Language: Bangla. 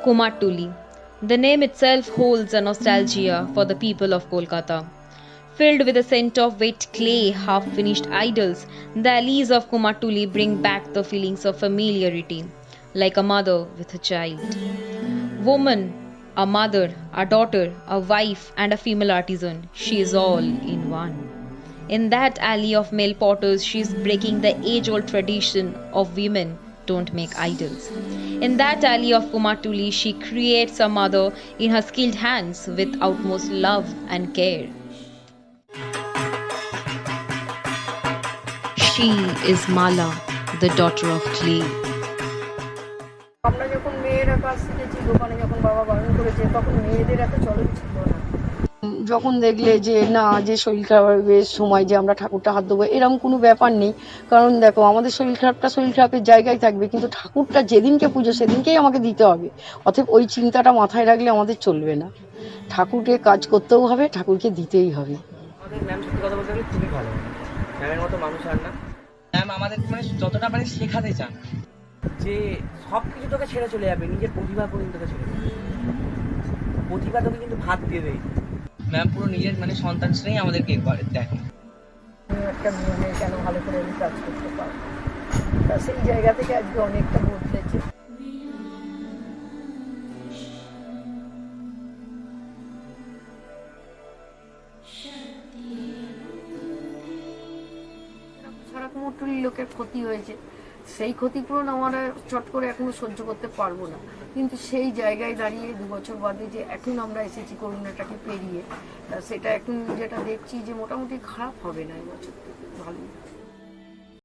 Kumartuli. The name itself holds a nostalgia for the people of Kolkata. Filled with a scent of wet clay, half finished idols, the alleys of Kumartuli bring back the feelings of familiarity, like a mother with a child. Woman, a mother, a daughter, a wife, and a female artisan, she is all in one. In that alley of male potters, she is breaking the age old tradition of women don't make idols. In that alley of Kumartuli, she creates a mother in her skilled hands with utmost love and care. She is Mala, the daughter of clay. আমরা যখন মেয়েরা কাজ শিখেছি দোকানে যখন বাবা বারণ করেছে তখন মেয়েদের এত চলন ছিল না। যখন দেখলে যে না যে শরীর খারাপের সময় যে আমরা ঠাকুরটা হাত দেবো এরকম কোনো ব্যাপার নেই, কারণ দেখো আমাদের শরীর খারাপের জায়গায় থাকবে, কিন্তু ঠাকুরটা যেদিনকে পুজো সেদিনকেই আমাকে দিতে হবে। অতএব ওই চিন্তাটা মাথায় রাখলে আমাদের চলবে না, ঠাকুরকে কাজ করতেও হবে, ঠাকুরকে দিতেই হবে। আমাদের ম্যাম সত্যি কথা বলতে গেলে খুবই ভালো, ম্যামের মতো মানুষ আর না। ম্যাম আমাদের মানে যতটা মানে শেখাতে চান যে সব কিছু তোকে ছেড়ে চলে যাবে, নিজের প্রতিভা পর্যন্ত তোকে ছেড়ে যাবে, প্রতিভা তোকে কিন্তু ভাত দিয়ে দেয়। ম্যাম পুরো নিজের মানে সন্তান শ্রেণী আমাদেরকে একবার দেখে। একটা মেয়ে কেন ভালো করে আমি কাজ করতে পারবো, তা সেই জায়গা থেকে আজকে অনেকটা বদলেছে। সারা কুমোরটুলির লোকের ক্ষতি হয়েছে, সেই ক্ষতিপূরণ আমরা চট করে এখনো সহ্য করতে পারবো না, কিন্তু সেই জায়গায় দাঁড়িয়ে 2 বছর বাদে যে এখন আমরা এসেছি করোনাটাকে পেরিয়ে, সেটা এখন যেটা দেখছি যে মোটামুটি খারাপ হবে না, এই বছর থেকে ভালোই।